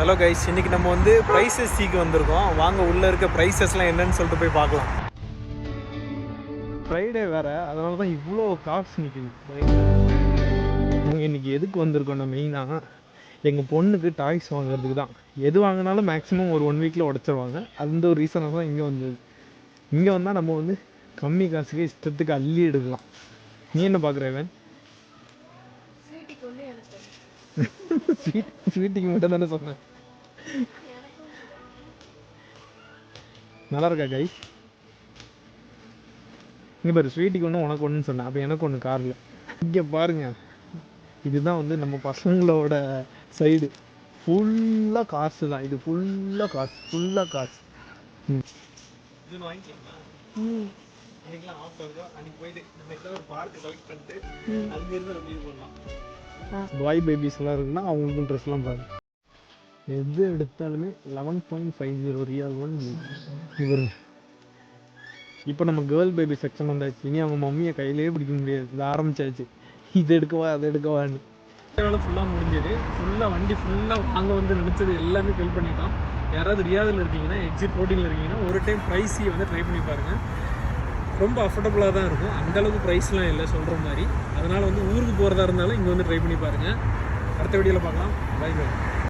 Hello guys, இன்னைக்கு நம்ம வந்து ப்ரைஸஸ் சீக்கு வந்திருக்கோம். வாங்க உள்ள இருக்க ப்ரைஸஸ்லாம் என்னன்னு சொல்லிட்டு போய் பார்க்கலாம். ஃப்ரைடே வேற, அதனால தான் இவ்வளோ காசு நிற்குது. நாங்கள் இன்னைக்கு எதுக்கு வந்திருக்கோம்னா மெயினாக எங்கள் பொண்ணுக்கு டாய்ஸ் வாங்குறதுக்கு தான். எது வாங்கினாலும் மேக்ஸிமம் ஒரு 1 வீக்கில் உடச்சிருவாங்க. அந்த ஒரு ரீசனாக தான் இங்கே வந்தது. இங்கே வந்தால் நம்ம வந்து கம்மி காசுக்கு இஷ்டத்துக்கு அள்ளி எடுக்கலாம். நீ என்ன பார்க்குறவன்? ஸ்வீட்டுக்கு மட்டும் தானே சொன்னேன். நல்லா இருக்கா கைஸ்? இங்கே பாரு, ஸ்வீட்டுக்கு ஒன்று உனக்கு ஒன்றுன்னு சொன்னேன். அப்போ எனக்கு ஒன்று காரில். இங்கே பாருங்க, இதுதான் வந்து நம்ம பசங்களோட சைடு. ஃபுல்லாக காசு தான். இது ஃபுல்லாக காசு. இது வாங்கிக்கலாம். இன்னைக்கெலாம் ஆஃபர் இருக்கும். அன்றைக்கி போயிட்டு நம்ம ஒரு பார்க்கு செலக்ட் பண்ணிட்டு அங்கேருந்து நம்ம இது பண்ணலாம். பாய் பேபிஸ்லாம் இருக்குன்னா அவங்களுக்கும் ட்ரெஸ்லாம் பாருங்க. எது எடுத்தாலுமே 11.50 ரியால் ஒன்று இவர். இப்போ நம்ம கேர்ள் பேபி செக்ஷன் வந்தாச்சு. இனி அவங்க மம்மியை கையிலேயே பிடிக்க முடியாது. இது ஆரம்பிச்சாச்சு. இது எடுக்கவா அதை எடுக்கவான்னு. வேலை ஃபுல்லாக முடிஞ்சது. வண்டி ஃபுல்லாக வாங்க வந்து நினச்சது எல்லாமே ஃபில் பண்ணிட்டோம். யாராவது ரியாதில் இருக்கீங்கன்னா, எக்ஸிட் 14 இருக்கீங்கன்னா ஒரு டைம் ப்ரைஸியை வந்து ட்ரை பண்ணி பாருங்கள். ரொம்ப அஃபோர்டபுளாக தான் இருக்கும். அந்தளவுக்கு ப்ரைஸ்லாம் இல்லை சொல்கிற மாதிரி. அதனால் வந்து ஊருக்கு போகிறதா இருந்தாலும் இங்கே வந்து ட்ரை பண்ணி பாருங்கள். அடுத்த வீடியோவில் பார்க்கலாம். Bye by.